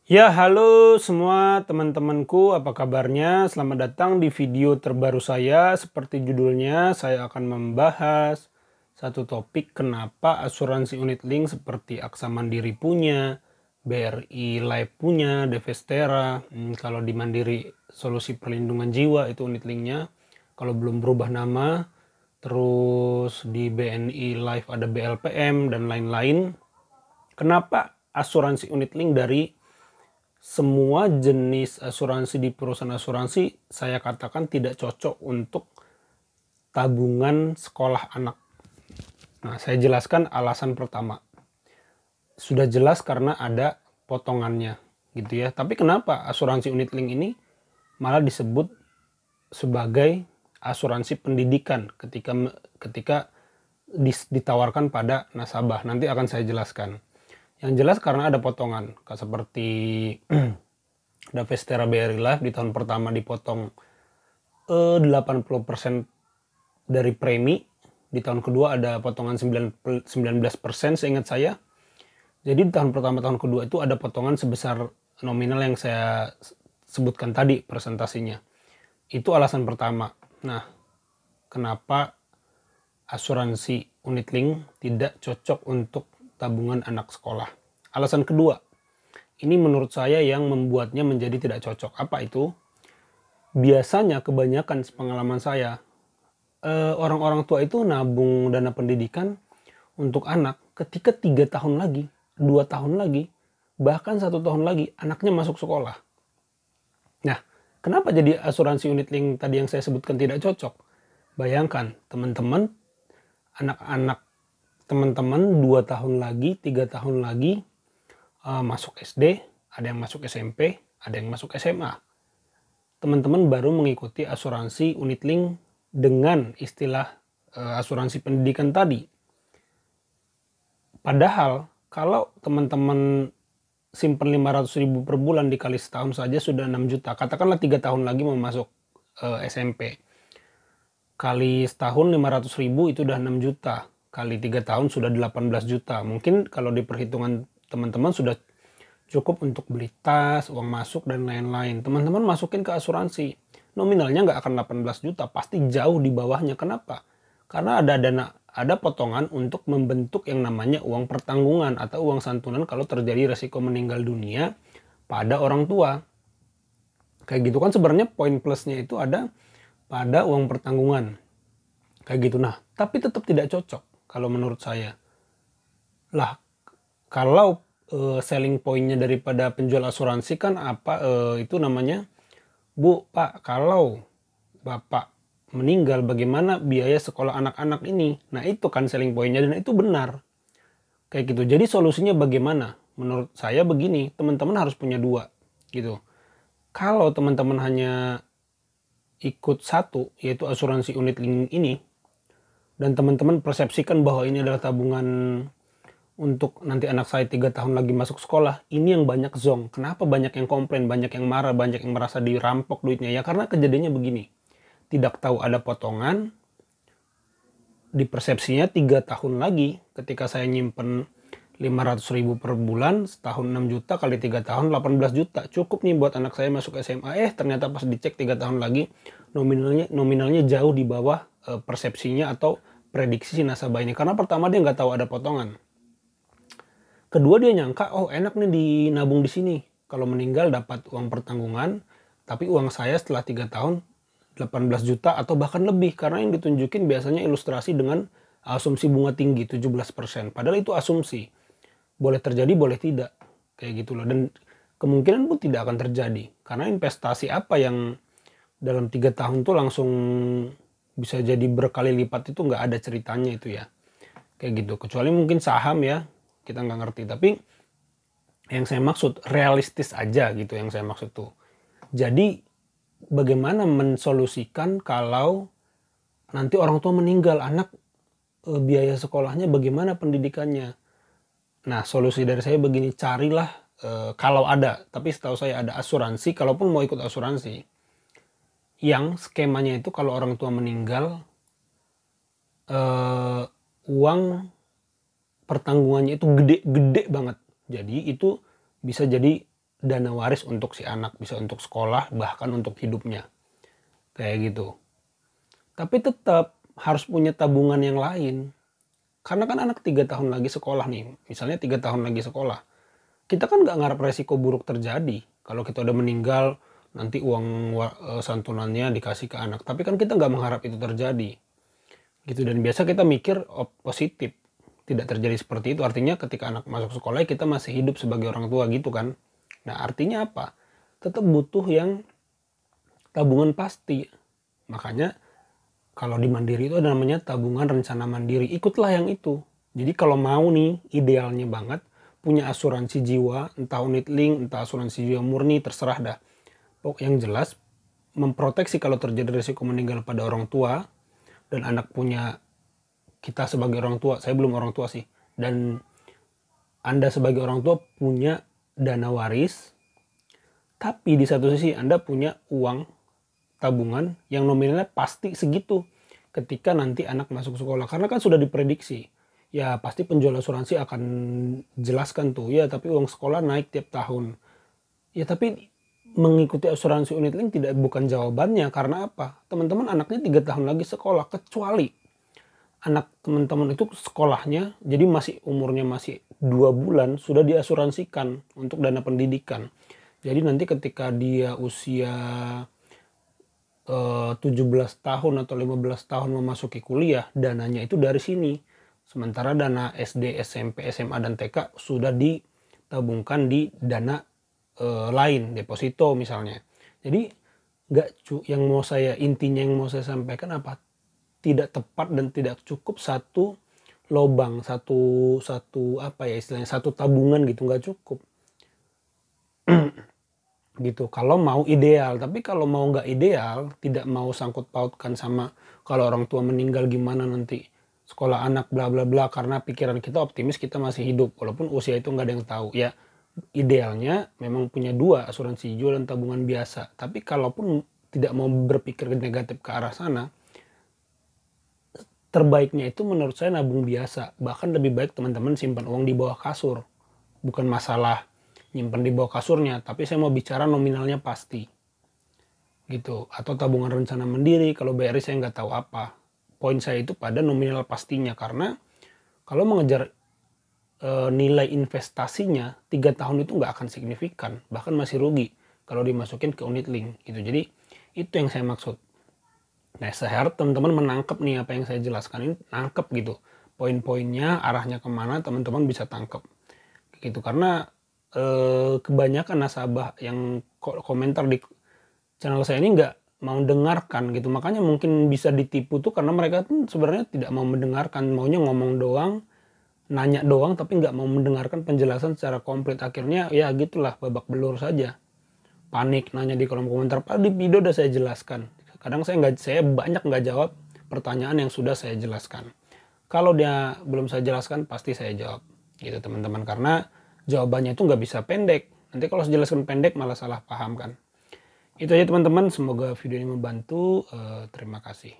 Ya, halo semua teman-temanku, apa kabarnya? Selamat datang di video terbaru saya. Seperti judulnya, saya akan membahas satu topik kenapa asuransi unit link seperti Aksa Mandiri punya, BRI Life punya, Devestera, kalau di Mandiri Solusi Perlindungan Jiwa itu unit linknya, kalau belum berubah nama, terus di BNI Life ada BLPM dan lain-lain. Kenapa asuransi unit link dari semua jenis asuransi di perusahaan asuransi saya katakan tidak cocok untuk tabungan sekolah anak. Nah, saya jelaskan alasan pertama. Sudah jelas karena ada potongannya gitu ya. Tapi kenapa asuransi unit link ini malah disebut sebagai asuransi pendidikan ketika ditawarkan pada nasabah? Nanti akan saya jelaskan. Yang jelas karena ada potongan, seperti Devestera BRI Life di tahun pertama dipotong 80% dari premi, di tahun kedua ada potongan 19% seingat saya. Jadi di tahun pertama tahun kedua itu ada potongan sebesar nominal yang saya sebutkan tadi presentasinya. Itu alasan pertama. Nah, kenapa asuransi unit link tidak cocok untuk tabungan anak sekolah? Alasan kedua, ini menurut saya yang membuatnya menjadi tidak cocok. Apa itu? Biasanya kebanyakan pengalaman saya, orang-orang tua itu nabung dana pendidikan untuk anak ketika 3 tahun lagi, 2 tahun lagi, bahkan 1 tahun lagi anaknya masuk sekolah. Nah, kenapa jadi asuransi unit link tadi yang saya sebutkan tidak cocok? Bayangkan teman-teman, anak-anak teman-teman 2 tahun lagi, 3 tahun lagi masuk SD, ada yang masuk SMP, ada yang masuk SMA. Teman-teman baru mengikuti asuransi unit link dengan istilah asuransi pendidikan tadi. Padahal kalau teman-teman simpen 500.000 per bulan dikali setahun saja sudah 6 juta. Katakanlah 3 tahun lagi mau masuk SMP. Kali setahun 500.000 itu udah 6 juta. Kali 3 tahun sudah 18 juta. Mungkin kalau di perhitungan teman-teman sudah cukup untuk beli tas, uang masuk, dan lain-lain. Teman-teman masukin ke asuransi. Nominalnya nggak akan 18 juta, pasti jauh di bawahnya. Kenapa? Karena ada potongan untuk membentuk yang namanya uang pertanggungan atau uang santunan kalau terjadi resiko meninggal dunia pada orang tua. Kayak gitu kan sebenarnya poin plusnya itu ada pada uang pertanggungan. Kayak gitu. Nah, tapi tetap tidak cocok kalau menurut saya. Lah, kalau selling pointnya daripada penjual asuransi kan apa itu namanya, Bu, Pak, kalau Bapak meninggal bagaimana biaya sekolah anak-anak ini? Nah, itu kan selling pointnya dan itu benar. Kayak gitu. Jadi solusinya bagaimana? Menurut saya begini, teman-teman harus punya dua gitu. Kalau teman-teman hanya ikut satu, yaitu asuransi unit link ini, dan teman-teman persepsikan bahwa ini adalah tabungan untuk nanti anak saya 3 tahun lagi masuk sekolah, ini yang banyak zonk. Kenapa banyak yang komplain, banyak yang marah, banyak yang merasa dirampok duitnya? Ya karena kejadiannya begini. Tidak tahu ada potongan, di persepsinya 3 tahun lagi ketika saya nyimpen 500.000 per bulan, setahun 6 juta kali 3 tahun 18 juta. Cukup nih buat anak saya masuk SMA. Ternyata pas dicek 3 tahun lagi nominalnya jauh di bawah persepsinya atau prediksi si nasabah ini. Karena pertama dia nggak tahu ada potongan. Kedua dia nyangka, oh enak nih dinabung di sini. Kalau meninggal dapat uang pertanggungan, tapi uang saya setelah 3 tahun 18 juta atau bahkan lebih. Karena yang ditunjukin biasanya ilustrasi dengan asumsi bunga tinggi 17%. Padahal itu asumsi. Boleh terjadi, boleh tidak. Kayak gitu loh. Dan kemungkinan pun tidak akan terjadi. Karena investasi apa yang dalam 3 tahun tuh langsung bisa jadi berkali lipat itu nggak ada ceritanya itu ya. Kayak gitu. Kecuali mungkin saham ya. Kita nggak ngerti. Tapi yang saya maksud realistis aja gitu yang saya maksud tuh. Jadi bagaimana mensolusikan kalau nanti orang tua meninggal, anak biaya sekolahnya bagaimana pendidikannya. Nah solusi dari saya begini, carilah kalau ada, tapi setahu saya ada asuransi, kalaupun mau ikut asuransi yang skemanya itu kalau orang tua meninggal uang pertanggungannya itu gede-gede banget. Jadi itu bisa jadi dana waris untuk si anak, bisa untuk sekolah, bahkan untuk hidupnya, kayak gitu. Tapi tetap harus punya tabungan yang lain, karena kan anak 3 tahun lagi sekolah nih, misalnya 3 tahun lagi sekolah, kita kan nggak ngarep resiko buruk terjadi kalau kita udah meninggal, nanti uang santunannya dikasih ke anak, tapi kan kita nggak mengharap itu terjadi gitu. Dan biasa kita mikir positif, tidak terjadi seperti itu, artinya ketika anak masuk sekolah kita masih hidup sebagai orang tua gitu kan. Nah artinya apa, tetap butuh yang tabungan pasti. Makanya kalau di Mandiri itu ada namanya tabungan rencana mandiri, ikutlah yang itu. Jadi kalau mau nih, idealnya banget punya asuransi jiwa, entah unit link, entah asuransi jiwa murni, terserah dah. Pokok yang jelas memproteksi kalau terjadi risiko meninggal pada orang tua, dan anak punya, kita sebagai orang tua, saya belum orang tua sih, dan Anda sebagai orang tua punya dana waris, tapi di satu sisi Anda punya uang tabungan yang nominalnya pasti segitu ketika nanti anak masuk sekolah. Karena kan sudah diprediksi, ya pasti penjual asuransi akan jelaskan tuh, ya tapi uang sekolah naik tiap tahun. Ya tapi mengikuti asuransi unit link bukan jawabannya. Karena apa? Teman-teman anaknya 3 tahun lagi sekolah, kecuali anak teman-teman itu sekolahnya jadi masih umurnya masih 2 bulan sudah diasuransikan untuk dana pendidikan. Jadi nanti ketika dia usia 17 tahun atau 15 tahun memasuki kuliah, dananya itu dari sini. Sementara dana SD, SMP, SMA, dan TK sudah ditabungkan di dana lain, deposito misalnya. Jadi intinya yang mau saya sampaikan apa? Tidak tepat dan tidak cukup satu lobang, satu tabungan gitu, nggak cukup. Gitu kalau mau ideal. Tapi kalau mau nggak ideal, tidak mau sangkut pautkan sama kalau orang tua meninggal gimana nanti sekolah anak bla bla bla, karena pikiran kita optimis kita masih hidup walaupun usia itu nggak ada yang tahu ya. Idealnya memang punya 2, asuransi jiwa dan tabungan biasa. Tapi kalaupun tidak mau berpikir negatif ke arah sana, terbaiknya itu menurut saya nabung biasa. Bahkan lebih baik teman-teman simpan uang di bawah kasur. Bukan masalah nyimpan di bawah kasurnya, tapi saya mau bicara nominalnya pasti gitu. Atau tabungan rencana mandiri, kalau BRI saya nggak tahu apa. Poin saya itu pada nominal pastinya, karena kalau mengejar nilai investasinya 3 tahun itu nggak akan signifikan, bahkan masih rugi kalau dimasukin ke unit link gitu. Jadi itu yang saya maksud. Nah saya harap teman-teman menangkap nih apa yang saya jelaskan ini, nangkep gitu poin-poinnya, arahnya kemana, teman-teman bisa tangkep gitu. Karena kebanyakan nasabah yang komentar di channel saya ini nggak mau dengarkan gitu, makanya mungkin bisa ditipu tuh karena mereka tuh sebenarnya tidak mau mendengarkan, maunya ngomong doang, nanya doang, tapi nggak mau mendengarkan penjelasan secara komplit. Akhirnya ya gitulah, babak belur saja, panik nanya di kolom komentar, Pak di video udah saya jelaskan. Kadang saya banyak nggak jawab pertanyaan yang sudah saya jelaskan. Kalau dia belum saya jelaskan pasti saya jawab gitu teman-teman, karena jawabannya itu nggak bisa pendek. Nanti kalau saya jelaskan pendek malah salah paham kan. Itu aja teman-teman, semoga video ini membantu. Terima kasih.